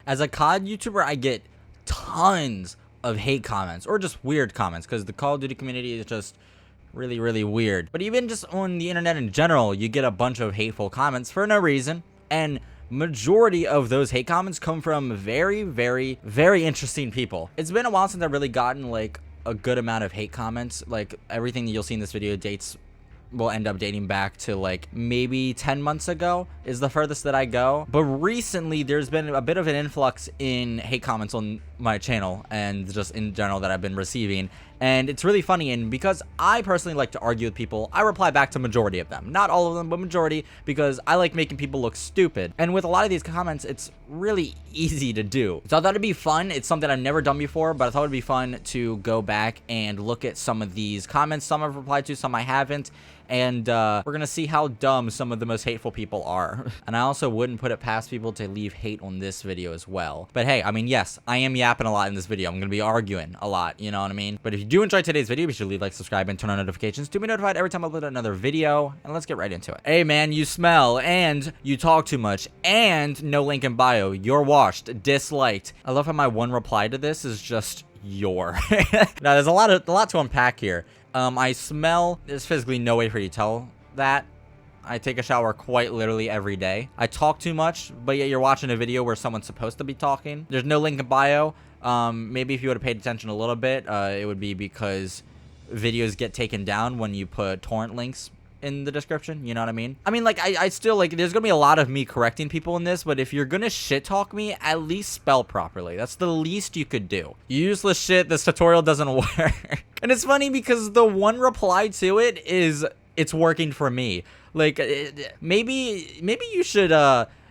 As a COD YouTuber, I get tons of hate comments or just weird comments because the Call of Duty community is just really, really weird. But even just on the internet in general, you get a bunch of hateful comments for no reason. And majority of those hate comments come from very, very, very interesting people. It's been a while since I've really gotten like a good amount of hate comments. Like everything that you'll see in this video will end up dating back to like maybe 10 months ago is the furthest that I go. But recently there's been a bit of an influx in hate comments on my channel and just in general that I've been receiving. And it's really funny, and because I personally like to argue with people, I reply back to majority of them. Not all of them, but majority, because I like making people look stupid. And with a lot of these comments, it's really easy to do. So I thought it'd be fun. It's something I've never done before, but I thought it'd be fun to go back and look at some of these comments. Some I've replied to, some I haven't. And we're going to see how dumb some of the most hateful people are. And I also wouldn't put it past people to leave hate on this video as well. But hey, I mean, yes, I am yapping a lot in this video. I'm going to be arguing a lot, you know what I mean? But if you do enjoy today's video, be sure to leave, like, subscribe, and turn on notifications to be notified every time I upload another video. And let's get right into it. Hey, man, you smell, and you talk too much, and no link in bio. You're washed, disliked. I love how my one reply to this is just your. Now, there's a lot to unpack here. I smell. There's physically no way for you to tell that. I take a shower quite literally every day. I talk too much, but yet you're watching a video where someone's supposed to be talking. There's no link in bio. Maybe if you would have paid attention a little bit, it would be because videos get taken down when you put torrent links in the description, you know what I mean? I mean, like, I still, like, there's gonna be a lot of me correcting people in this, but if you're gonna shit talk me, at least spell properly. That's the least you could do. You useless shit, this tutorial doesn't work. And it's funny because the one reply to it is, it's working for me. Like, maybe you should,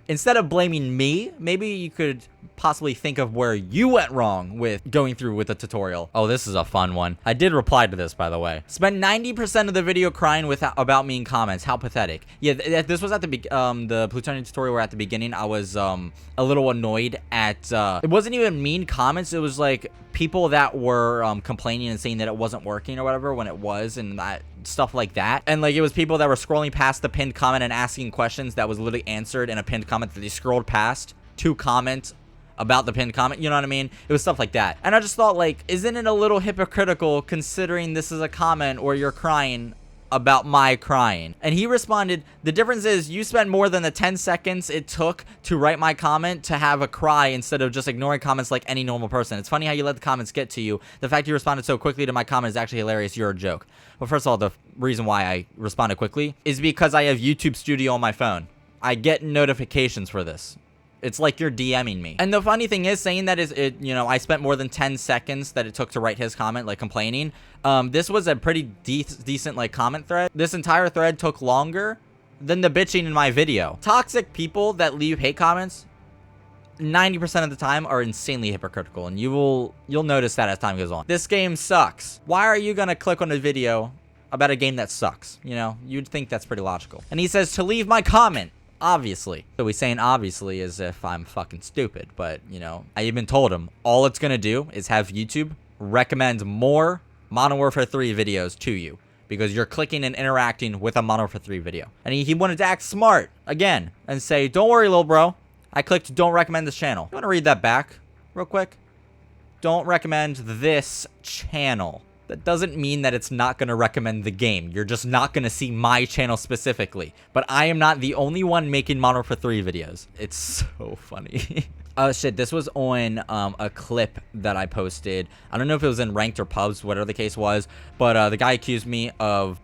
instead of blaming me, maybe you could possibly think of where you went wrong with going through with the tutorial. Oh, this is a fun one. I did reply to this, by the way. Spent 90% of the video crying about me in comments. How pathetic. Yeah, this was at the plutonium tutorial where at the beginning I was a little annoyed at, it wasn't even mean comments. It was like people that were complaining and saying that it wasn't working or whatever when it was, and that stuff like that. And like it was people that were scrolling past the pinned comment and asking questions that was literally answered in a pinned comment that they scrolled past to comment about the pinned comment, you know what I mean? It was stuff like that. And I just thought, like, isn't it a little hypocritical considering this is a comment where you're crying about my crying? And he responded, the difference is you spent more than the 10 seconds it took to write my comment to have a cry instead of just ignoring comments like any normal person. It's funny how you let the comments get to you. The fact you responded so quickly to my comment is actually hilarious. You're a joke. Well, first of all, the reason why I responded quickly is because I have YouTube Studio on my phone. I get notifications for this. It's like you're DMing me. And the funny thing is, saying that is, you know, I spent more than 10 seconds that it took to write his comment, like complaining. This was a pretty decent, like, comment thread. This entire thread took longer than the bitching in my video. Toxic people that leave hate comments, 90% of the time, are insanely hypocritical, and you'll notice that as time goes on. This game sucks. Why are you gonna click on a video about a game that sucks? You know, you'd think that's pretty logical. And he says to leave my comment. Obviously. So he's saying obviously as if I'm fucking stupid, but, you know, I even told him all it's gonna do is have YouTube recommend more Modern Warfare 3 videos to you because you're clicking and interacting with a Modern Warfare 3 video. And he wanted to act smart again and say, don't worry, little bro, I clicked don't recommend this channel. You want to read that back real quick? Don't recommend this channel. That doesn't mean that it's not going to recommend the game. You're just not going to see my channel specifically. But I am not the only one making Modern Warfare 3 videos. It's so funny. Oh shit, this was on a clip that I posted. I don't know if it was in ranked or pubs, whatever the case was, but the guy accused me of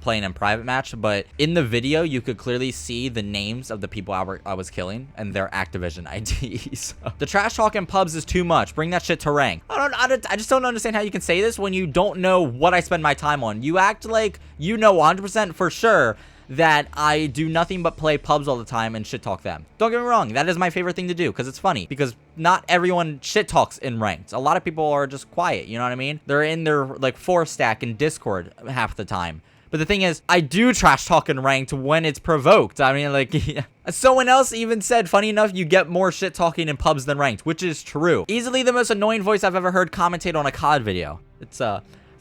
playing in private match. But in the video, you could clearly see the names of the people I was killing and their Activision IDs. The trash talk in pubs is too much. Bring that shit to rank. I just don't understand how you can say this when you don't know what I spend my time on. You act like you know 100% for sure that I do nothing but play pubs all the time and shit talk them. Don't get me wrong, that is my favorite thing to do because it's funny, because not everyone shit talks in ranked. A lot of people are just quiet, you know what I mean? They're in their like 4-stack in Discord half the time. But the thing is, I do trash talk in ranked when it's provoked. I mean, like, yeah. Someone else even said, funny enough, you get more shit talking in pubs than ranked, which is true. Easily the most annoying voice I've ever heard commentate on a COD video. It's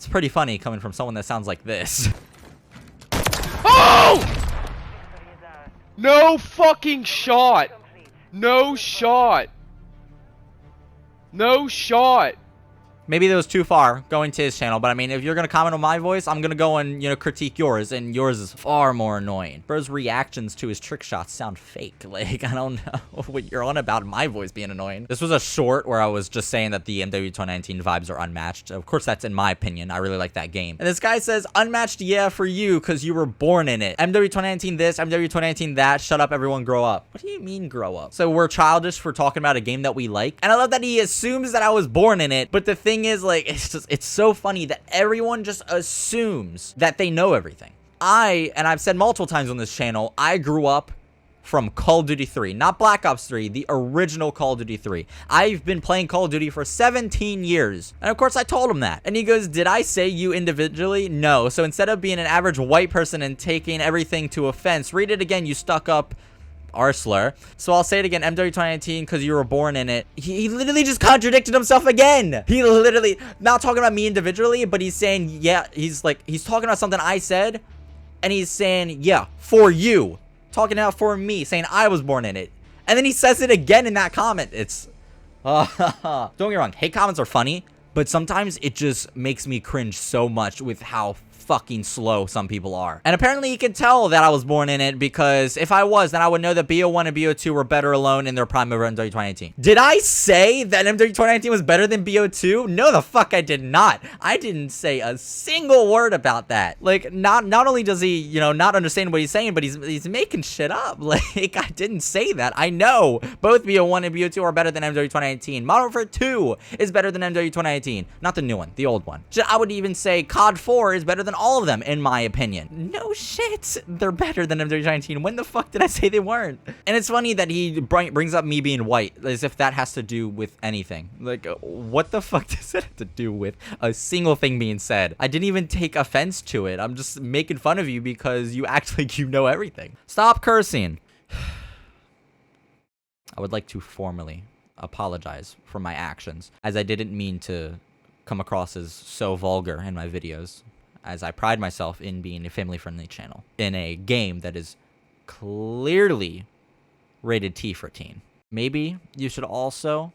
pretty funny coming from someone that sounds like this. Oh! No fucking shot. No shot. No shot. Maybe that was too far going to his channel, but I mean, if you're gonna comment on my voice, I'm gonna go and, you know, critique yours, and yours is far more annoying. Bro's reactions to his trick shots sound fake. Like, I don't know what you're on about my voice being annoying. This was a short where I was just saying that the MW 2019 vibes are unmatched. Of course, that's in my opinion. I really like that game. And this guy says, unmatched, yeah, for you, because you were born in it. MW 2019 this, MW 2019 that. Shut up, everyone, grow up. What do you mean, grow up? So we're childish for talking about a game that we like. And I love that he assumes that I was born in it, but the thing is, like, it's so funny that everyone just assumes that they know everything. And I've said multiple times on this channel, I grew up from Call of Duty 3, not Black Ops 3, the original Call of Duty 3. I've been playing Call of Duty for 17 years. And of course I told him that. And he goes, did I say you individually? No. So instead of being an average white person and taking everything to offense, read it again, you stuck up Arsler. So I'll say it again, MW 2019, because you were born in it. He literally just contradicted himself again. He literally, not talking about me individually, but he's saying, yeah, he's talking about something I said, and he's saying, yeah, for you. Talking out for me, saying I was born in it. And then he says it again in that comment. It's, don't get me wrong, hate comments are funny, but sometimes it just makes me cringe so much with how fucking slow some people are. And apparently he can tell that I was born in it, because if I was, then I would know that BO1 and BO2 were better alone in their prime over MW 2019. Did I say that MW 2019 was better than BO2? No, the fuck I did not. I didn't say a single word about that. Like, not only does he, you know, not understand what he's saying, but he's making shit up. Like, I didn't say that. I know both BO1 and BO2 are better than MW 2019. Modern Warfare 2 is better than MW 2019. Not the new one, the old one. I would even say COD 4 is better than all of them, in my opinion. No shit, they're better than MW 2019. When the fuck did I say they weren't? And it's funny that he brings up me being white, as if that has to do with anything. Like, what the fuck does that have to do with a single thing being said? I didn't even take offense to it. I'm just making fun of you because you act like you know everything. Stop cursing. I would like to formally apologize for my actions, as I didn't mean to come across as so vulgar in my videos, as I pride myself in being a family-friendly channel in a game that is clearly rated T for teen. Maybe you should also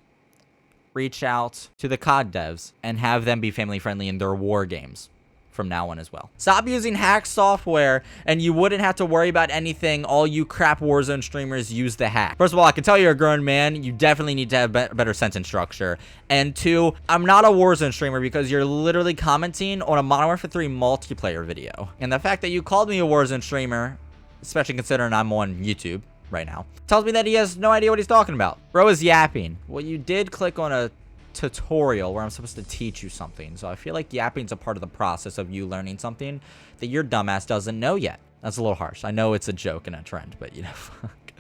reach out to the COD devs and have them be family-friendly in their war games from now on as well. Stop using hack software, and you wouldn't have to worry about anything. All you crap Warzone streamers use the hack. First of all, I can tell you're a grown man. You definitely need to have better sentence structure. And two, I'm not a Warzone streamer because you're literally commenting on a Modern Warfare 3 multiplayer video. And the fact that you called me a Warzone streamer, especially considering I'm on YouTube right now, tells me that he has no idea what he's talking about. Bro is yapping. Well, you did click on a tutorial where I'm supposed to teach you something, so I feel like yapping's a part of the process of you learning something that your dumbass doesn't know yet. That's a little harsh. I know it's a joke and a trend, but you know, fuck.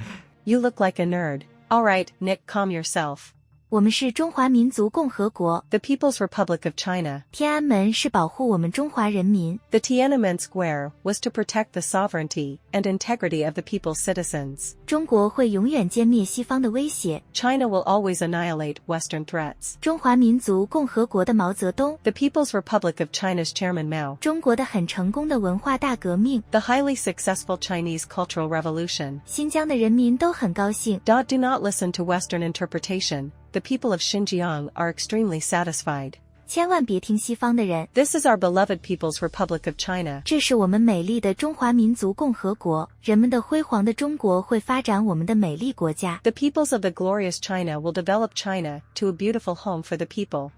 You look like a nerd. Alright, Nick, calm yourself. 我们是中华民族共和国。 The People's Republic of China. 天安门是保护我们中华人民。 The Tiananmen Square was to protect the sovereignty and integrity of the people's citizens. 中国会永远歼灭西方的威胁。 China will always annihilate Western threats. 中华民族共和国的毛泽东。 The People's Republic of China's Chairman Mao. 中国的很成功的文化大革命。 The highly successful Chinese Cultural Revolution. 新疆的人民都很高兴。 Do not listen to Western interpretation. The people of Xinjiang are extremely satisfied. 千万别听西方的人。 This is our beloved People's Republic of China. 这是我们美丽的中华民族共和国。人们的辉煌的中国会发展我们的美丽国家。 The peoples of the glorious China will develop China to a beautiful home for the people.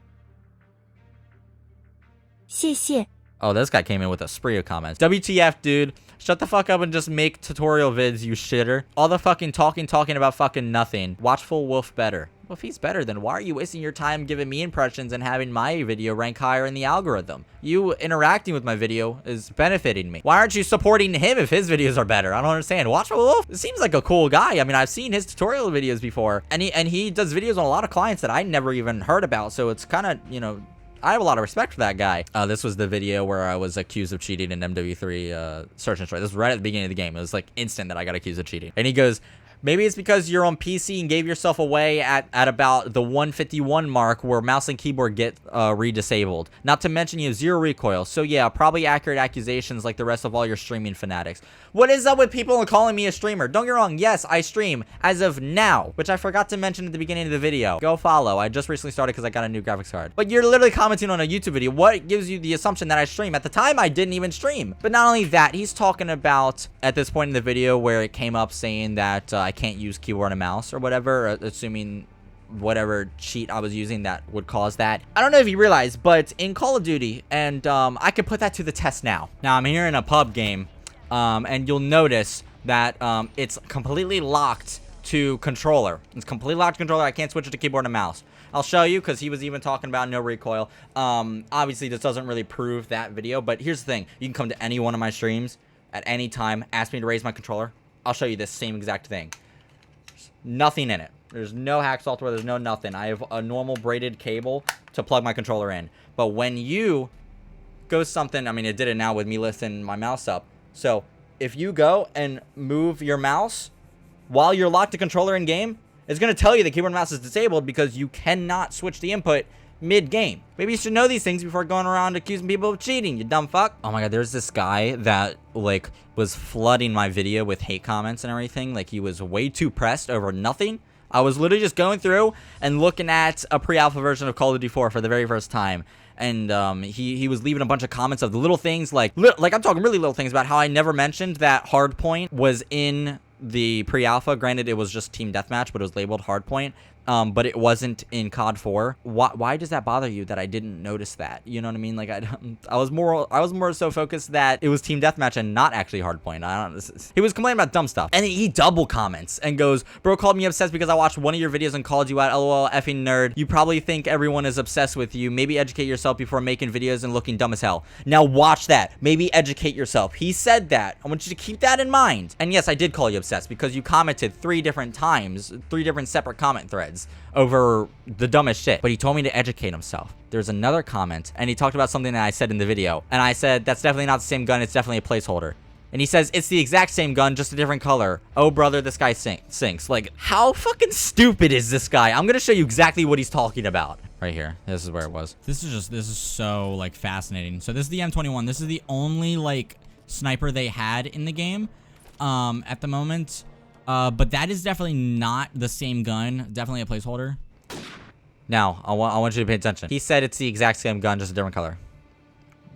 谢谢。 Oh, this guy came in with a spree of comments. WTF, dude. Shut the fuck up and just make tutorial vids, you shitter. All the fucking talking about fucking nothing. Watchful Wolf better. Well, if he's better, then why are you wasting your time giving me impressions and having my video rank higher in the algorithm? You interacting with my video is benefiting me. Why aren't you supporting him if his videos are better? I don't understand. Watchful Wolf seems like a cool guy. I mean, I've seen his tutorial videos before, and he does videos on a lot of clients that I never even heard about, so it's kind of, you know, I have a lot of respect for that guy. This was the video where I was accused of cheating in MW3 Search and Destroy. This was right at the beginning of the game. It was like instant that I got accused of cheating. And he goes, Maybe it's because you're on PC and gave yourself away at about the 151 mark where mouse and keyboard get re-disabled. Not to mention you have 0 recoil. So yeah, probably accurate accusations like the rest of all your streaming fanatics. What is up with people calling me a streamer? Don't get me wrong, yes, I stream as of now, which I forgot to mention at the beginning of the video. Go follow. I just recently started because I got a new graphics card. But you're literally commenting on a YouTube video. What gives you the assumption that I stream? At the time, I didn't even stream. But not only that, he's talking about at this point in the video where it came up saying that I can't use keyboard and mouse or whatever, assuming whatever cheat I was using that would cause that. I don't know if you realize, but in Call of Duty, and I could put that to the test now. Now, I'm here in a pub game, and you'll notice that it's completely locked to controller. It's completely locked to controller. I can't switch it to keyboard and mouse. I'll show you because he was even talking about no recoil. Obviously, this doesn't really prove that video, but here's the thing. You can come to any one of my streams at any time, ask me to raise my controller. I'll show you this same exact thing. There's nothing in it. There's no hack software. There's no nothing. I have a normal braided cable to plug my controller in. But when you go something, I mean, it did it now with me lifting my mouse up. So if you go and move your mouse while you're locked to controller in game, it's going to tell you the keyboard and mouse is disabled because you cannot switch the input mid-game. Maybe you should know these things before going around accusing people of cheating, you dumb fuck. Oh my god, there's this guy that, like, was flooding my video with hate comments and everything. Like, he was way too pressed over nothing. I was literally just going through and looking at a pre-alpha version of Call of Duty 4 for the very first time. And he was leaving a bunch of comments of the little things, like I'm talking really little things about how I never mentioned that Hardpoint was in the pre-alpha. Granted, it was just team deathmatch, but it was labeled Hardpoint. But it wasn't in COD 4. Why does that bother you that I didn't notice that? You know what I mean? Like I was more so focused that it was team deathmatch and not actually Hardpoint. He was complaining about dumb stuff, and he double comments and goes, "Bro called me obsessed because I watched one of your videos and called you out. LOL, effing nerd. You probably think everyone is obsessed with you. Maybe educate yourself before making videos and looking dumb as hell." Now watch that. Maybe educate yourself. He said that. I want you to keep that in mind. And yes, I did call you obsessed because you commented 3 different times, 3 different separate comment threads over the dumbest shit. But he told me to educate himself. There's another comment, and he talked about something that I said in the video. And I said, that's definitely not the same gun. It's definitely a placeholder. And he says, it's the exact same gun, just a different color. Oh, brother, this guy sinks. Like, how fucking stupid is this guy? I'm gonna show you exactly what he's talking about. Right here. This is where it was. This is so, like, fascinating. So this is the M21. This is the only, like, sniper they had in the game at the moment. But that is definitely not the same gun. Definitely a placeholder. Now, I want you to pay attention. He said it's the exact same gun, just a different color.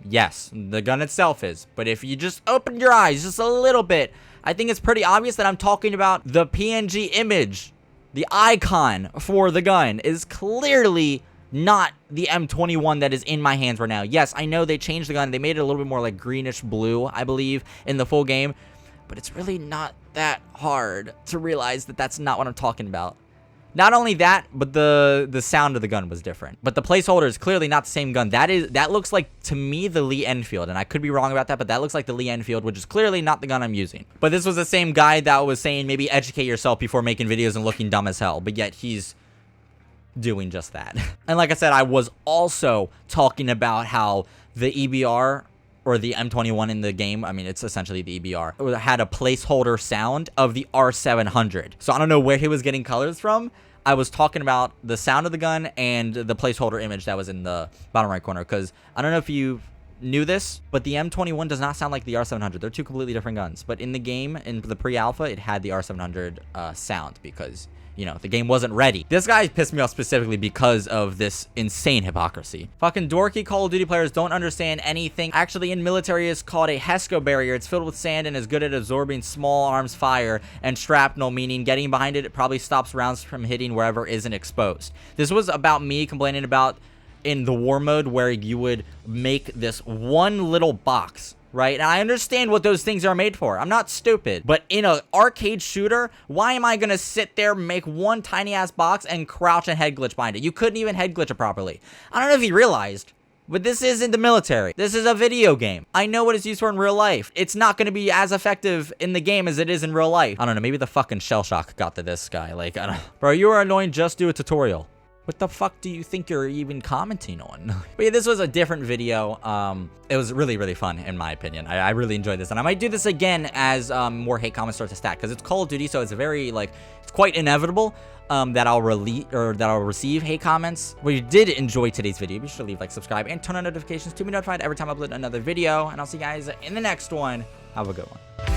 Yes, the gun itself is. But if you just open your eyes just a little bit, I think it's pretty obvious that I'm talking about the PNG image. The icon for the gun is clearly not the M21 that is in my hands right now. Yes, I know they changed the gun. They made it a little bit more like greenish blue, I believe, in the full game. But it's really not that hard to realize that that's not what I'm talking about. Not only that, but the sound of the gun was different. But the placeholder is clearly not the same gun. That looks like, to me, the Lee Enfield. And I could be wrong about that, but that looks like the Lee Enfield, which is clearly not the gun I'm using. But this was the same guy that was saying maybe educate yourself before making videos and looking dumb as hell. But yet he's doing just that. And like I said, I was also talking about how the EBR, or the M21 in the game, I mean, it's essentially the EBR, had a placeholder sound of the R700. So I don't know where he was getting colors from. I was talking about the sound of the gun and the placeholder image that was in the bottom right corner, because I don't know if you knew this, but the M21 does not sound like the R700. They're 2 completely different guns. But in the game, in the pre-alpha, it had the R700 sound because, you know, the game wasn't ready. This guy pissed me off specifically because of this insane hypocrisy. Fucking dorky Call of Duty players don't understand anything. Actually, in military, it's called a HESCO barrier. It's filled with sand and is good at absorbing small arms fire, and shrapnel, meaning getting behind it probably stops rounds from hitting wherever isn't exposed. This was about me complaining about in the war mode where you would make this one little box, right? And I understand what those things are made for. I'm not stupid. But in an arcade shooter, why am I gonna sit there, make one tiny ass box, and crouch and head glitch behind it? You couldn't even head glitch it properly. I don't know if you realized, but this isn't the military. This is a video game. I know what it's used for in real life. It's not gonna be as effective in the game as it is in real life. I don't know, maybe the fucking shell shock got to this guy. Like, I don't know. Bro, you are annoying, just do a tutorial. What the fuck do you think you're even commenting on? But yeah, this was a different video. It was really, really fun in my opinion. I really enjoyed this, and I might do this again as more hate comments start to stack, because it's Call of Duty, so it's very like, it's quite inevitable that I'll receive hate comments. Well, you did enjoy today's video, be sure to leave, like, subscribe, and turn on notifications to be notified every time I upload another video, and I'll see you guys in the next one. Have a good one.